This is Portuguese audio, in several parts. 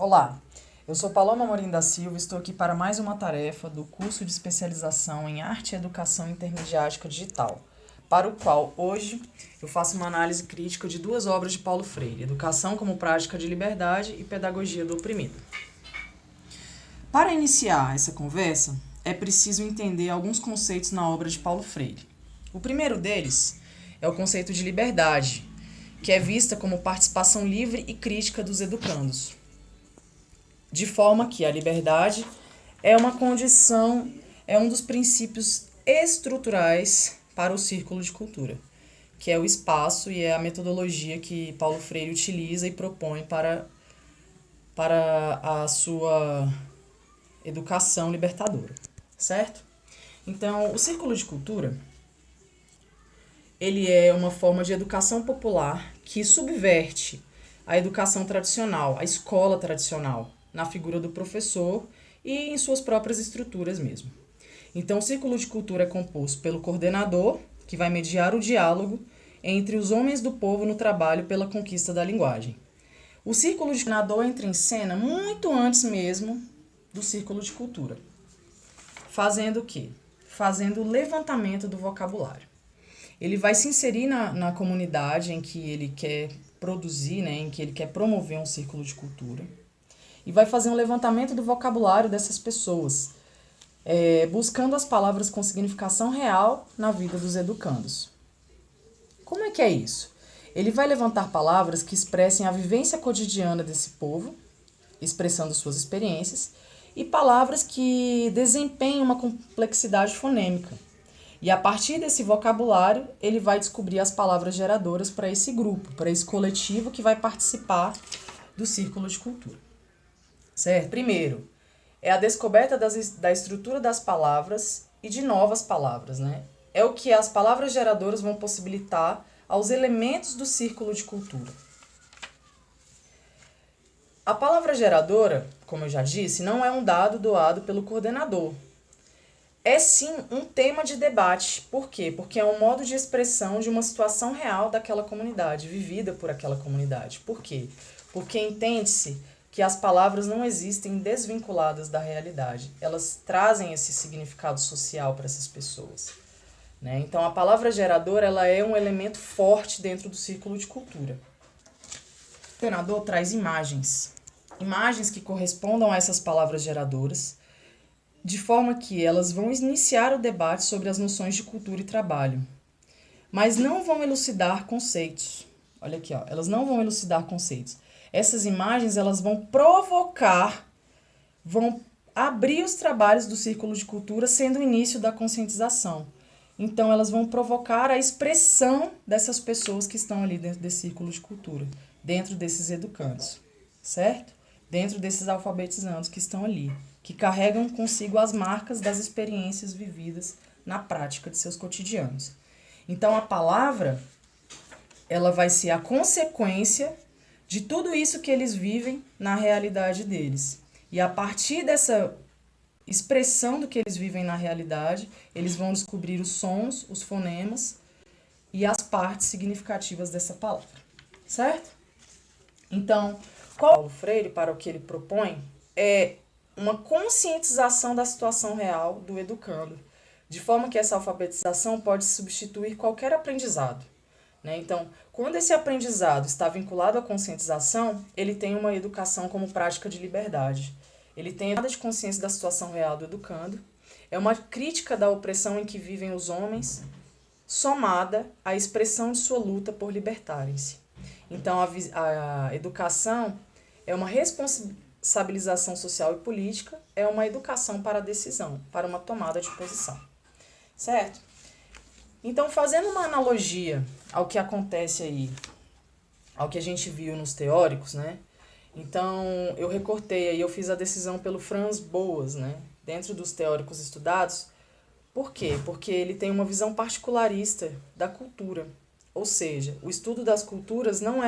Olá, eu sou Paloma Amorim da Silva e estou aqui para mais uma tarefa do curso de especialização em Arte e Educação Intermediática Digital, para o qual hoje eu faço uma análise crítica de duas obras de Paulo Freire, Educação como Prática de Liberdade e Pedagogia do Oprimido. Para iniciar essa conversa, é preciso entender alguns conceitos na obra de Paulo Freire. O primeiro deles é o conceito de liberdade, que é vista como participação livre e crítica dos educandos. De forma que a liberdade é uma condição, é um dos princípios estruturais para o círculo de cultura, que é o espaço e é a metodologia que Paulo Freire utiliza e propõe para a sua educação libertadora, certo? Então, o círculo de cultura, ele é uma forma de educação popular que subverte a educação tradicional, a escola tradicional, na figura do professor e em suas próprias estruturas mesmo. Então, o círculo de cultura é composto pelo coordenador, que vai mediar o diálogo entre os homens do povo no trabalho pela conquista da linguagem. O círculo de coordenador entra em cena muito antes mesmo do círculo de cultura. Fazendo o quê? Fazendo o levantamento do vocabulário. Ele vai se inserir na comunidade em que ele quer produzir, em que ele quer promover um círculo de cultura. E vai fazer um levantamento do vocabulário dessas pessoas, buscando as palavras com significação real na vida dos educandos. Como é que é isso? Ele vai levantar palavras que expressem a vivência cotidiana desse povo, expressando suas experiências, e palavras que desempenham uma complexidade fonêmica. E a partir desse vocabulário, ele vai descobrir as palavras geradoras para esse grupo, para esse coletivo que vai participar do círculo de cultura. Certo? Primeiro, é a descoberta da estrutura das palavras e de novas palavras, né? É o que as palavras geradoras vão possibilitar aos elementos do círculo de cultura. A palavra geradora, como eu já disse, não é um dado doado pelo coordenador. É sim um tema de debate. Por quê? Porque é um modo de expressão de uma situação real daquela comunidade, vivida por aquela comunidade. Por quê? Porque entende-se que as palavras não existem desvinculadas da realidade. Elas trazem esse significado social para essas pessoas. Né? Então, a palavra geradora ela é um elemento forte dentro do círculo de cultura. O coordenador traz imagens. Imagens que correspondam a essas palavras geradoras, de forma que elas vão iniciar o debate sobre as noções de cultura e trabalho. Mas não vão elucidar conceitos. Olha aqui, ó, elas não vão elucidar conceitos. Essas imagens elas vão provocar, vão abrir os trabalhos do círculo de cultura, sendo o início da conscientização. Então, elas vão provocar a expressão dessas pessoas que estão ali dentro desse círculo de cultura, dentro desses educandos, certo? Dentro desses alfabetizandos que estão ali, que carregam consigo as marcas das experiências vividas na prática de seus cotidianos. Então, a palavra, ela vai ser a consequência de tudo isso que eles vivem na realidade deles. E a partir dessa expressão do que eles vivem na realidade, eles vão descobrir os sons, os fonemas e as partes significativas dessa palavra. Certo? Então, Paulo Freire, para o que ele propõe, é uma conscientização da situação real do educando, de forma que essa alfabetização pode substituir qualquer aprendizado. Né? Então, quando esse aprendizado está vinculado à conscientização, ele tem uma educação como prática de liberdade. Ele tem a tomada de consciência da situação real do educando, é uma crítica da opressão em que vivem os homens, somada à expressão de sua luta por libertarem-se. Então, a educação é uma responsabilização social e política, é uma educação para a decisão, para uma tomada de posição. Certo? Então, fazendo uma analogia ao que acontece aí, ao que a gente viu nos teóricos, né? Então, eu recortei aí, eu fiz a decisão pelo Franz Boas, né? Dentro dos teóricos estudados. Por quê? Porque ele tem uma visão particularista da cultura. Ou seja, o estudo das culturas não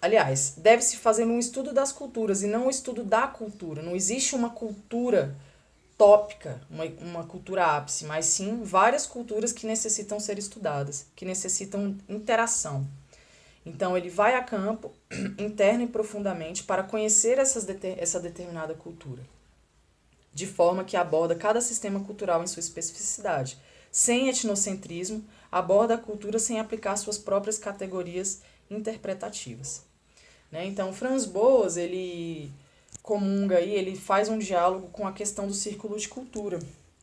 aliás, deve-se fazer um estudo das culturas e não um estudo da cultura. Não existe uma cultura tópica, uma cultura ápice, mas sim várias culturas que necessitam ser estudadas, que necessitam interação. Então, ele vai a campo, interno e profundamente, para conhecer essa determinada cultura, de forma que aborda cada sistema cultural em sua especificidade. Sem etnocentrismo, aborda a cultura sem aplicar suas próprias categorias interpretativas. Né? Então, Franz Boas, ele comunga aí, ele faz um diálogo com a questão do círculo de cultura.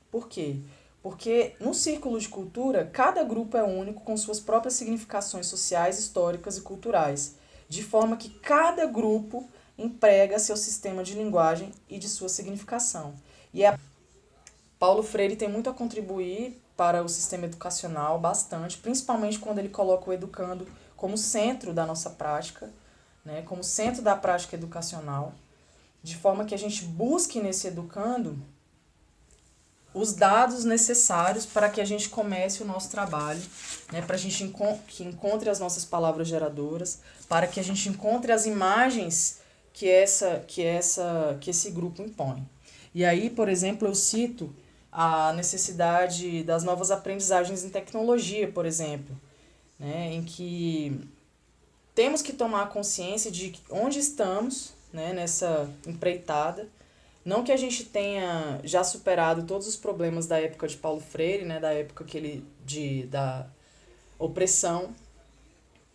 Por quê? Porque no círculo de cultura, cada grupo é único com suas próprias significações sociais, históricas e culturais, de forma que cada grupo emprega seu sistema de linguagem e de sua significação. Paulo Freire tem muito a contribuir para o sistema educacional, bastante, principalmente quando ele coloca o educando como centro da nossa prática, né, como centro da prática educacional, de forma que a gente busque nesse educando os dados necessários para que a gente comece o nosso trabalho, né, para a gente que encontre as nossas palavras geradoras, para que a gente encontre as imagens que esse grupo impõe. E aí, por exemplo, eu cito a necessidade das novas aprendizagens em tecnologia, por exemplo, né, em que temos que tomar consciência de onde estamos, né, nessa empreitada. Não que a gente tenha já superado todos os problemas da época de Paulo Freire, né, da época da opressão,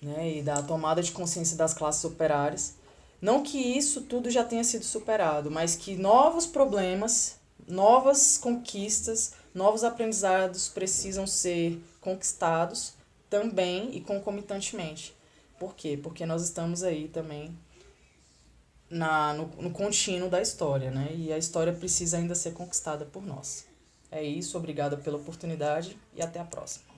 né, e da tomada de consciência das classes operárias. Não que isso tudo já tenha sido superado, mas que novos problemas, novas conquistas, novos aprendizados precisam ser conquistados também e concomitantemente. Por quê? Porque nós estamos aí também no contínuo da história, né? E a história precisa ainda ser conquistada por nós. É isso, obrigada pela oportunidade e até a próxima.